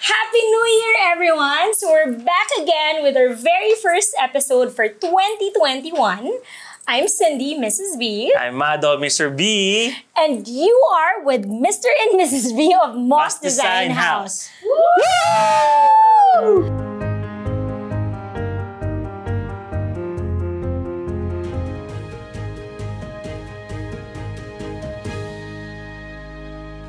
Happy New Year, everyone! So we're back again with our very first episode for 2021. I'm Cindy, Mrs. B. I'm Mado, Mr. B. And you are with Mr. and Mrs. B of Moss Design House. Woo!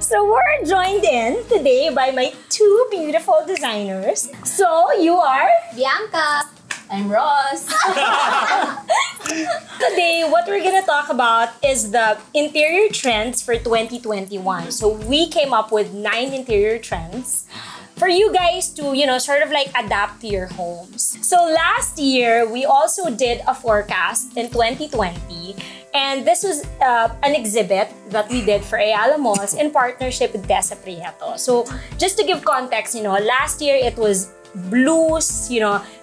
So we're joined in today by my two beautiful designers. So you are? Bianca. I'm Ross. Today, what we're gonna talk about is the interior trends for 2021. So we came up with 9 interior trends for you guys to, sort of like adapt to your homes. So last year, we also did a forecast in 2020. And this was an exhibit that we did for Ayala Malls in partnership with Tessa Prieto. So just to give context, last year it was blues,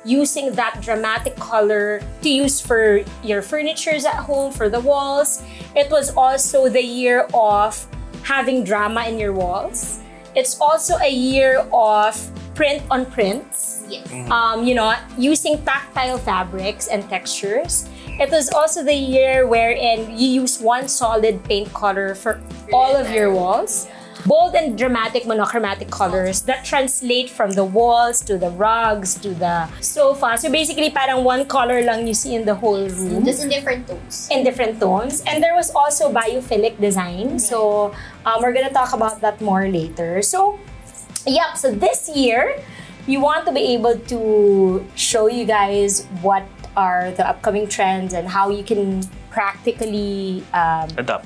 using that dramatic color to use for your furnitures at home, for the walls. It was also the year of having drama in your walls. It's also a year of print on prints. Yes. Using tactile fabrics and textures. It was also the year wherein you use one solid paint color for all of your walls. Bold and dramatic monochromatic colors that translate from the walls to the rugs to the sofa. So basically, parang one color lang you see in the whole room. Just in different tones. In different tones. And there was also Biophilic Design. So we're gonna talk about that more later. So, so this year, we want to be able to show you guys what are the upcoming trends and how you can practically adapt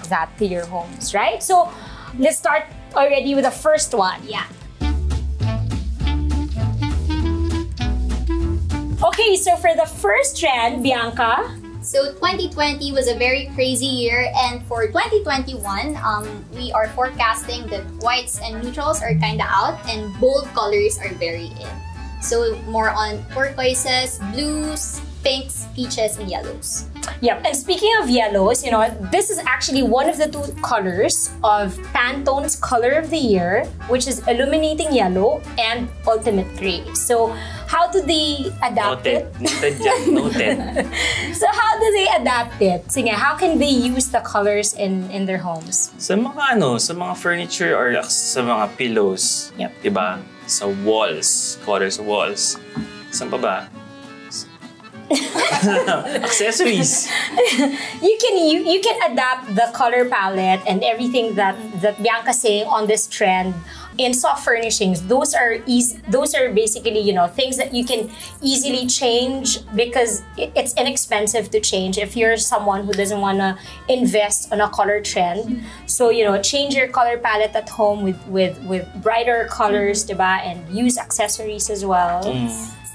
that to your homes, right? So let's start already with the first one. Yeah. Okay, so for the first trend, Bianca. So 2020 was a very crazy year, and for 2021, we are forecasting that whites and neutrals are kinda out and bold colors are very in. So more on turquoises, blues, pinks, peaches, and yellows. Yep, and speaking of yellows, this is actually one of the 2 colors of Pantone's Color of the Year, which is Illuminating Yellow and Ultimate Gray. So how do they adapt it? Noted. So how do they adapt it? Sige, how can they use the colors in their homes? Sa mga furniture or sa mga pillows. Yep. Diba? Sa walls. Colors walls. Saan pa ba? Accessories. You can adapt the color palette and everything that Bianca's saying on this trend in soft furnishings. Those are basically things that you can easily change because it's inexpensive to change if you're someone who doesn't want to invest on a color trend. So change your color palette at home with brighter colors, diba? And use accessories as well.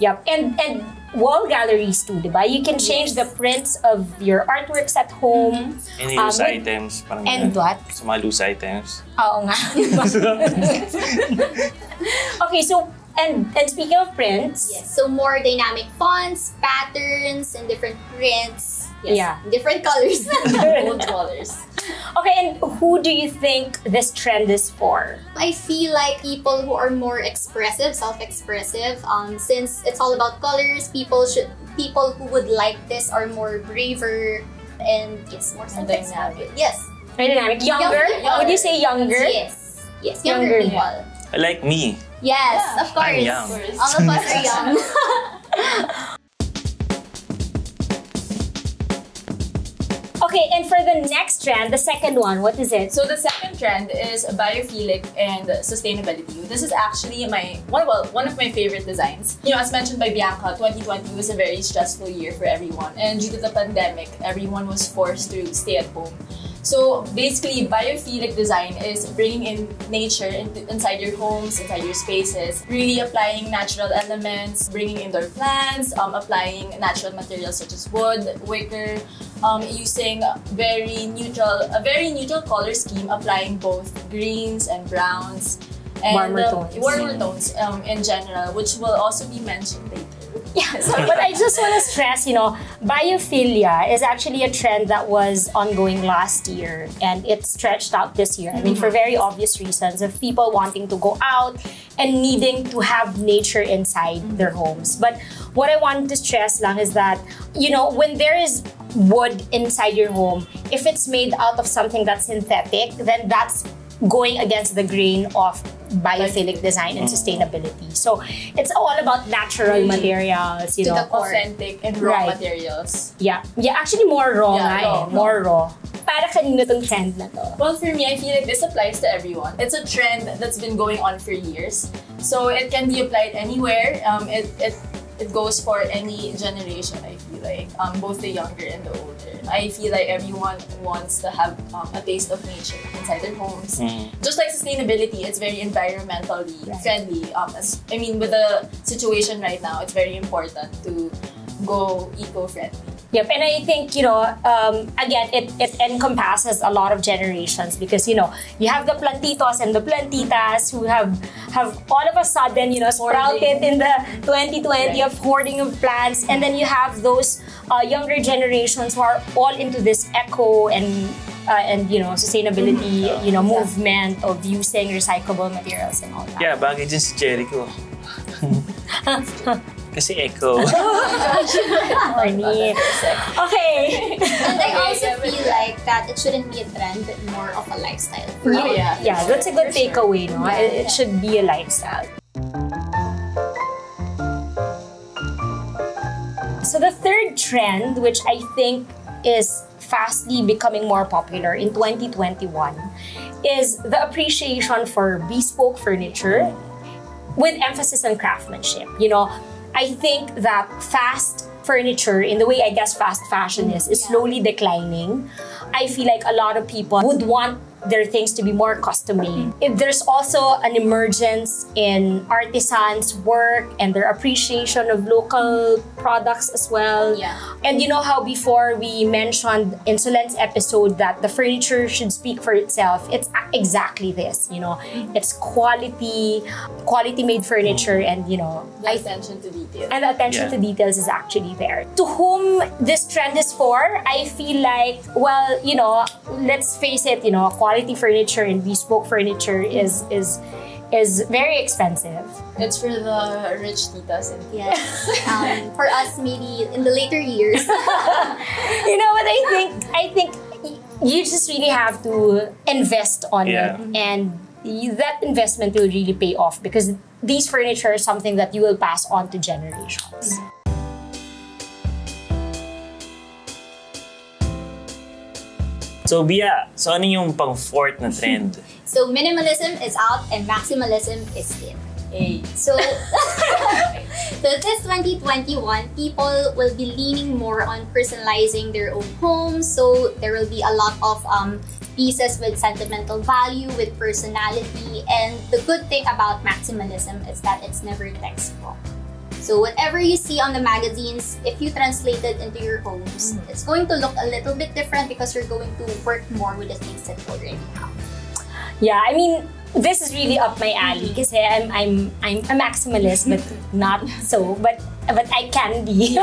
Yep, and wall galleries too, diba? You can change the prints of your artworks at home. Any loose items. And what? Sa mga loose items. Oo nga. Okay, so, and speaking of prints. Yes, so more dynamic fonts, patterns, and different prints. Yes, yeah. Different colors. Bold colors. Okay, and who do you think this trend is for? I feel like people who are more expressive, self-expressive. Since it's all about colors, people who would like this are more braver and more self-expressive. Yes. Very dynamic. Younger? Would you say younger? Yes. Yes. Younger people. Like me. Yes, of course. I'm young. All of us are young. Okay, and for the next trend, the second one, what is it? So the second trend is biophilic and sustainability. This is actually one of my favorite designs. As mentioned by Bianca, 2020 was a very stressful year for everyone, and due to the pandemic, everyone was forced to stay at home. So basically, biophilic design is bringing in nature inside your homes, inside your spaces, really applying natural elements, bringing indoor plants, applying natural materials such as wood, wicker, using a very neutral color scheme, applying both greens and browns, and warmer tones in general, which will also be mentioned later. Yeah, but I just want to stress, biophilia is actually a trend that was ongoing last year and it stretched out this year. I mean, for very obvious reasons of people wanting to go out and needing to have nature inside their homes. But what I want to stress lang is that, when there is wood inside your home, if it's made out of something that's synthetic, then that's going against the grain of biophilic design and sustainability. So it's all about natural materials, To the core. Authentic and raw materials. Yeah, actually more raw raw. more raw. Para kanino tong trend na to? Well, for me, I feel like this applies to everyone. It's a trend that's been going on for years. So it can be applied anywhere. It goes for any generation, I feel like, both the younger and the older. I feel like everyone wants to have a taste of nature inside their homes. Just like sustainability, it's very environmentally friendly. With the situation right now, it's very important to go eco-friendly. Yep, and I think, again, it encompasses a lot of generations because, you have the plantitos and the plantitas who have all of a sudden, sprouted in the 2020 of hoarding of plants. And then you have those younger generations who are all into this eco and sustainability, movement of using recyclable materials and all that. Yeah, bagay dyan si Jericho. Kasi echo. Corny. Okay. And I also feel like that it shouldn't be a trend, but more of a lifestyle. Yeah, that's a good takeaway, no? It should be a lifestyle. So the third trend, which I think is fastly becoming more popular in 2021, is the appreciation for bespoke furniture with emphasis on craftsmanship. I think that fast furniture, in the way I guess fast fashion is slowly declining. I feel like a lot of people would want their things to be more custom made. There's also an emergence in artisans' work and their appreciation of local products as well. Yeah. And you know how before we mentioned in Solen's episode that the furniture should speak for itself. It's exactly this, It's quality made furniture and, Attention to detail. And the attention to details is actually there. To whom this trend is for, I feel like, well, let's face it, quality furniture and bespoke furniture is very expensive. It's for the rich titas and Yes. For us, maybe in the later years. But I think you just really have to invest on it, and that investment will really pay off because these furniture is something that you will pass on to generations. So, Bia, ano yung pang-fourth na trend? So minimalism is out and maximalism is in. So, so this 2021, people will be leaning more on personalizing their own homes. So there will be a lot of pieces with sentimental value, with personality. And the good thing about maximalism is that it's never textbook. So whatever you see on the magazines, if you translate it into your homes, it's going to look a little bit different because you're going to work more with the things that you already have. Yeah, I mean, this is really up my alley kasi I'm a maximalist, but not so. But I can be.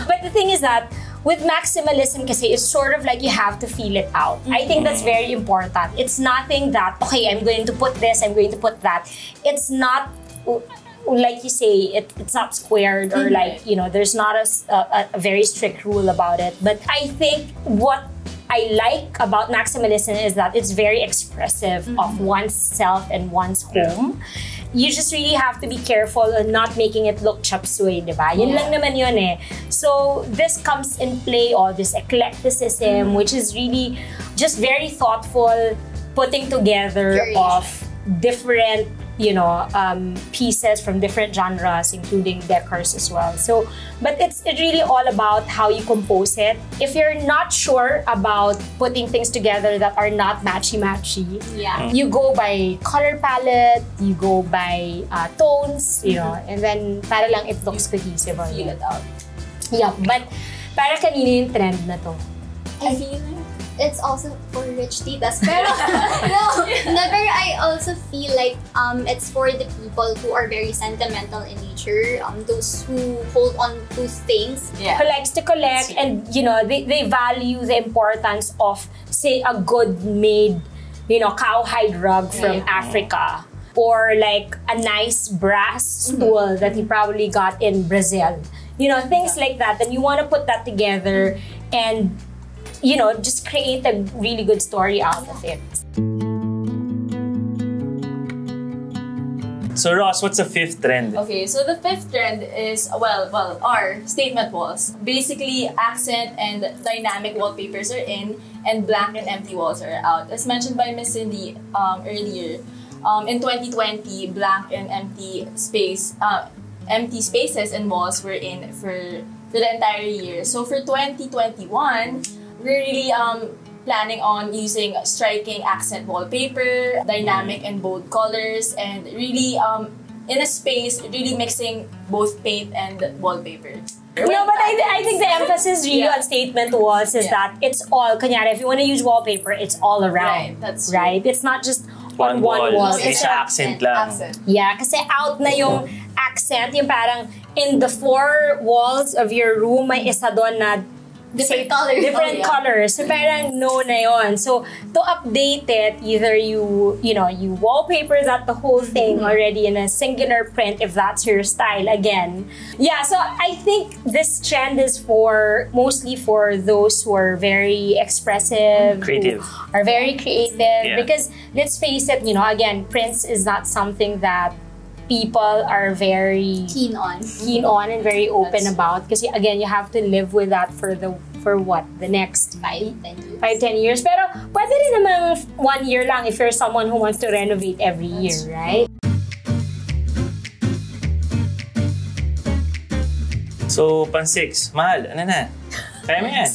But the thing is that with maximalism kasi, it's sort of like you have to feel it out. I think that's very important. It's nothing that, okay, I'm going to put this, I'm going to put that. It's not, like you say, it's not squared or like, there's not a very strict rule about it. But I think what I like about maximalism is that it's very expressive of oneself and one's home. You just really have to be careful on not making it look chop suey, diba? Yun lang naman yun eh. So this comes in play, all this eclecticism, which is really just very thoughtful, putting together of different pieces from different genres, including decors as well. So, but it's really all about how you compose it. If you're not sure about putting things together that are not matchy-matchy, you go by color palette, you go by tones, and then para lang it looks cohesive. Feel it out. Yeah, but para kanino yung trend na to? I feel it's also for rich titas. Pero, pero I also feel like it's for the people who are very sentimental in nature, those who hold on to things. Who likes to collect, and they value the importance of, say, a good made, cowhide rug from Africa, or like a nice brass stool that he probably got in Brazil. Things like that. And you want to put that together and just create a really good story out of it. So Ross, what's the fifth trend? Okay, so the fifth trend is, our statement walls. Basically, accent and dynamic wallpapers are in, and blank and empty walls are out. As mentioned by Miss Cindy earlier, in 2020, blank and empty spaces and walls were in for the entire year. So for 2021, we're really planning on using striking accent wallpaper, dynamic and bold colors, and really in a space, really mixing both paint and wallpaper. No, but I think the emphasis really on statement walls is that it's all, kunyari, if you want to use wallpaper, it's all around. Right, that's right. It's not just on one wall. It's accent lang. Yeah, kasi out na yung accent, yung parang in the four walls of your room, may isa doon na different colors. Different colors. So parang no na yon. So to update it, either you wallpaper that the whole thing already in a singular print if that's your style again. Yeah, so I think this trend is mostly for those who are very expressive, creative, who are very creative. Because let's face it, again, prints is not something that people are very keen on and very open about, because again, you have to live with that for the next 5-10 years. Pero pwede rin namang 1 year lang if you're someone who wants to renovate every year, right? So, pan-6, mahal, ano na? Kaya mo yan.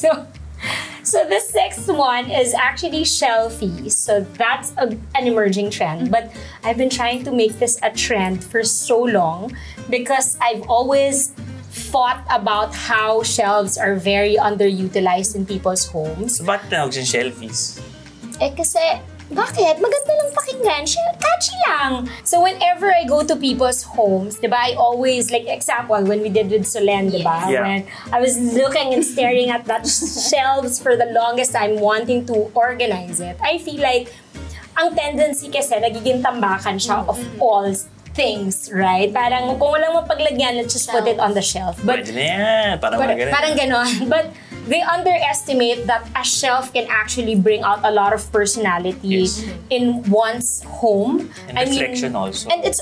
So the sixth one is actually shelfies. So that's an emerging trend. But I've been trying to make this a trend for so long because I've always thought about how shelves are very underutilized in people's homes. So bakit tawag siyang shelfies? Kasi, bakit? Maganda lang pakinggan. Catchy lang. So whenever I go to people's homes, diba, I always, like example, when we did with Solen, diba? Yeah. When I was looking and staring at that shelves for the longest time, wanting to organize it, I feel like ang tendency kasi, nagiging tambakan siya of all things, right? Parang kung walang mapaglagyan, let's just put it on the shelf. But, pwede na yan. Parang ganon. But they underestimate that a shelf can actually bring out a lot of personality in one's home. And reflection also. And it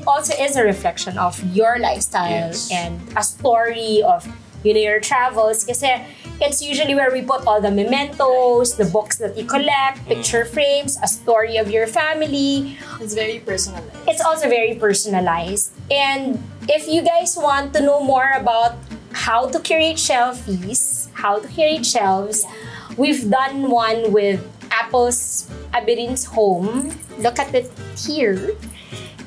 also is a reflection of your lifestyle and a story of your travels. Kasi it's usually where we put all the mementos, the books that you collect, picture frames, a story of your family. It's very personalized. It's also very personalized. And if you guys want to know more about how to curate shelfies, we've done one with Apple's Abirin's home. Look at it here.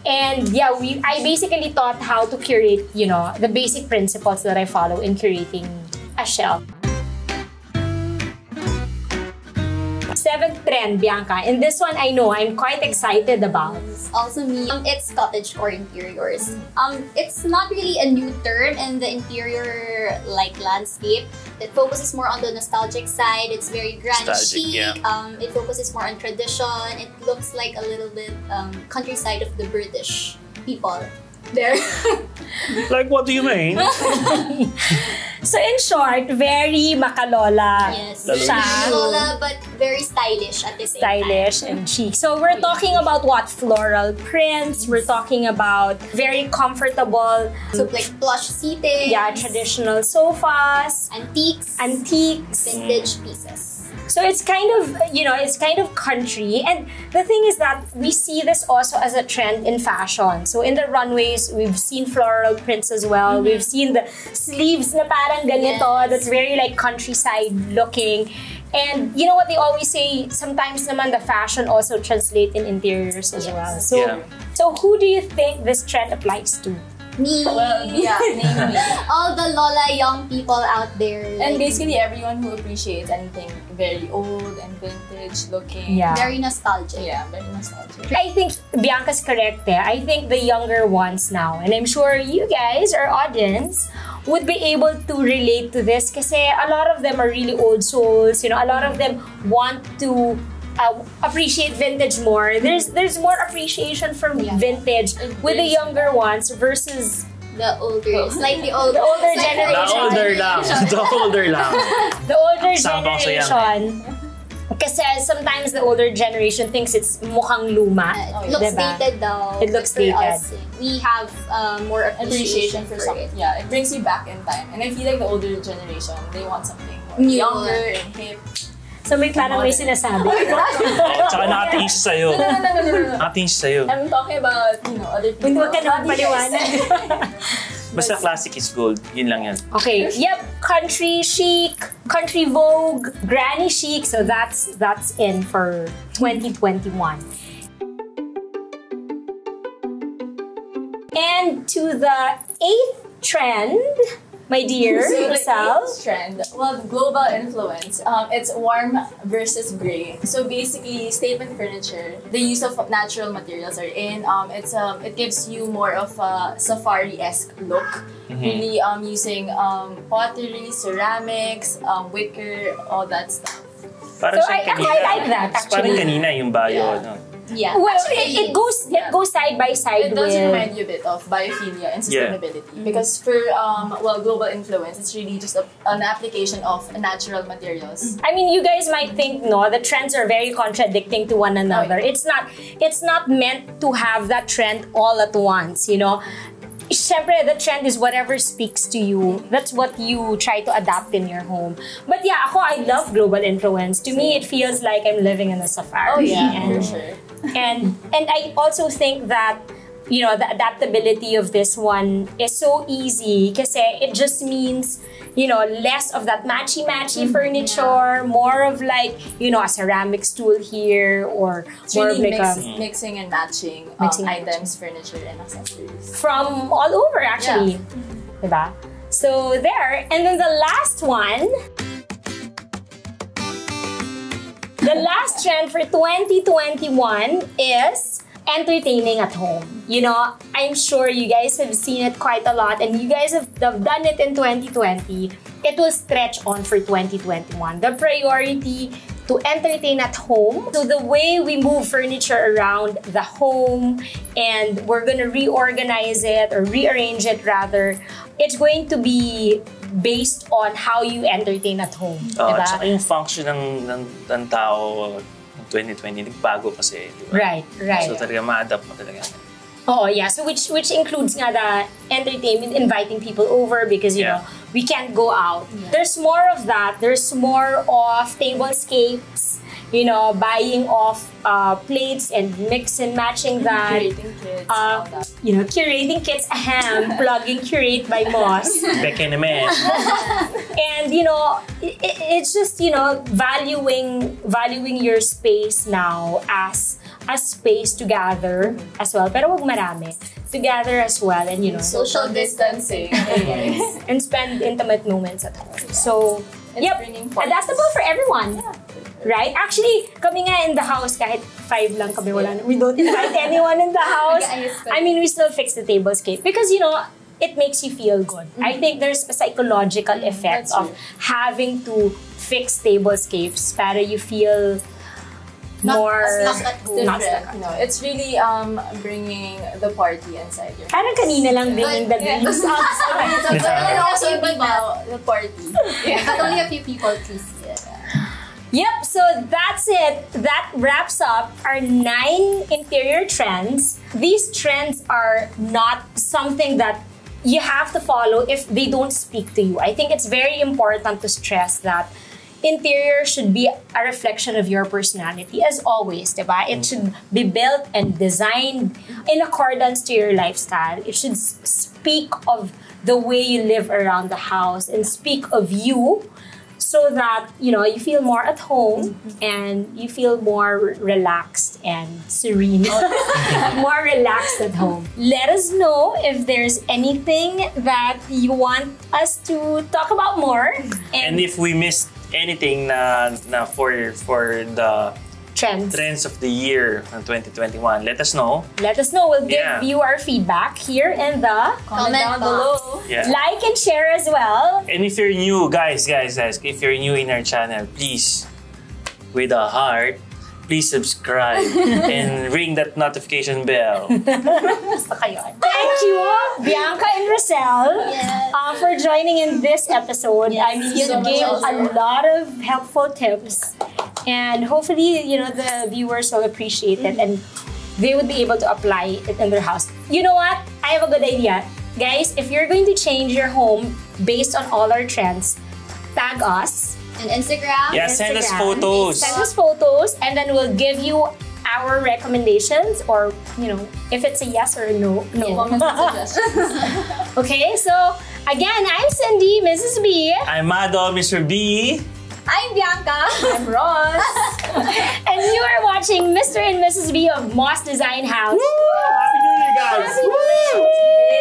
And yeah, I basically taught how to curate, the basic principles that I follow in curating a shelf. Seventh trend, Bianca. And this one I know I'm quite excited about. Also me, it's cottage core interiors. It's not really a new term in the interior landscape. It focuses more on the nostalgic side. It's very grand chic. It focuses more on tradition. It looks like a little bit countryside of the British people. There. Like, what do you mean? So in short, very makalola. Yes, very makalola, but very stylish at the same time. Stylish and chic. So we're talking about what? Floral prints. We're talking about very comfortable. So like plush seating. Yeah, traditional sofas. Antiques. Vintage pieces. So it's kind of country. And the thing is that we see this also as a trend in fashion. So in the runways, we've seen floral prints as well. We've seen the sleeves na parang ganito, that's very like countryside looking. And you know what they always say, sometimes naman the fashion also translate in interiors as well. So who do you think this trend applies to? Me. Well, yeah, name me. All the Lola young people out there. And like, basically everyone who appreciates anything very old and vintage looking. Yeah. very nostalgic. Yeah, very nostalgic. I think Bianca's correct eh. I think the younger ones now, and I'm sure you guys, our audience, would be able to relate to this kasi a lot of them are really old souls. You know, a lot of them want to appreciate vintage more. There's more appreciation from vintage with the younger ones versus The older, slightly older. the older Slightly generation. The older lang. The older lang. The older Sambang sa yan, generation. Kasi sometimes the older generation thinks it's mukhang luma. It looks diba? dated though. It looks For dated. us, we have more appreciation For for something. it. Yeah, it brings you back in time. And I feel like the older generation, they want something more New. younger and hip. So may parang may sinasabi. Oh, tsaka nakatingin siya sa'yo. No. Nakatingin siya sa'yo. I'm talking about, other people. Huwag ka naman paliwanag. Basta classic is gold. Yun lang yan. Okay, yep, country chic, country vogue, granny chic. So that's in for 2021. And to the 8th trend, my dear, So the Sal. eighth trend, well, global influence. It's warm versus gray. So basically, statement furniture, the use of natural materials are in. It gives you more of a safari-esque look. Really using pottery, ceramics, wicker, all that stuff. Parang So siyang I kanina. like that, Parang actually. kanina yung bio. Yeah. No? Yeah. Well, Actually, it goes side by side It does with. remind you a bit of biophilia and sustainability because for global influence, it's really just an application of natural materials. I mean, you guys might think no, the trends are very contradicting to one another. Oh, yeah. It's not meant to have that trend all at once, you know. Siyempre, the trend is whatever speaks to you. That's what you try to adapt in your home. But yeah, I love global influence. To me, it feels like I'm living in a safari. Oh yeah, and, for sure. and I also think that the adaptability of this one is so easy kasi it just means less of that matchy furniture, more of like a ceramic stool here or It's more really of like mixing and matching Mixing and items, furniture, and accessories. from all over actually. Diba? So there, and then the last one. The last trend for 2021 is entertaining at home. I'm sure you guys have seen it quite a lot and you guys have done it in 2020. It will stretch on for 2021. The priority to entertain at home. So the way we move furniture around the home and we're gonna reorganize it or rearrange it rather, it's going to be based on how you entertain at home. Diba? At saka yung function ng tao ng 2020, nagbago kasi. Diba? Right. So talaga ma-adapt mo talaga. Oh yeah, so which includes nga the entertainment, inviting people over because you know we can't go out. Yeah. There's more of that. There's more of tablescapes. Buying off plates and mix and matching that. Curating kits, all that. Curating kits. Plugging curate by Moss. Beke naman. And it's just valuing your space now as a space to gather as well. Pero wag marami. To gather as well and Social distancing. and spend intimate moments at home. So It's bringing parties. adaptable for everyone. Right? Actually, kami nga in the house, kahit 5 lang kami, we don't invite anyone in the house. I mean, we still fix the tablescape because, it makes you feel good. I think there's a psychological effect of having to fix tablescapes para you feel more stuck at home. not stuck at home. It's really bringing the party inside your Parang kanina lang bringing the drinks. And also the party. But only a few people to see it. Yep, so that's it. That wraps up our 9 interior trends. These trends are not something that you have to follow if they don't speak to you. I think it's very important to stress that interior should be a reflection of your personality, as always, diba? It should be built and designed in accordance to your lifestyle. It should speak of the way you live around the house and speak of you. so that you feel more at home and you feel more relaxed and serene. More relaxed at home. Let us know if there's anything that you want us to talk about more. And if we missed anything na for the trends of the year ng 2021, let us know. Let us know. We'll give you our feedback here in the Comment down below. Yeah. Like and share as well. And if you're new, guys, if you're new in our channel, please, with a heart, please subscribe and ring that notification bell. Thank you, Bianca and Rosel, for joining in this episode. I mean, you gave a lot of helpful tips. And hopefully, the viewers will appreciate it and they would be able to apply it in their house. You know what? I have a good idea. Guys, if you're going to change your home based on all our trends, tag us. And Instagram. Yeah, send us photos. Send us photos and then we'll give you our recommendations or, if it's a yes or a no. Comments and suggestions. Okay, so again, I'm Cindy, Mrs. B. I'm Mado, Mr. B. I'm Bianca. I'm Ross. And you are watching Mr. and Mrs. B of Moss Design House. Woo! Happy New Year, guys! Happy New Year!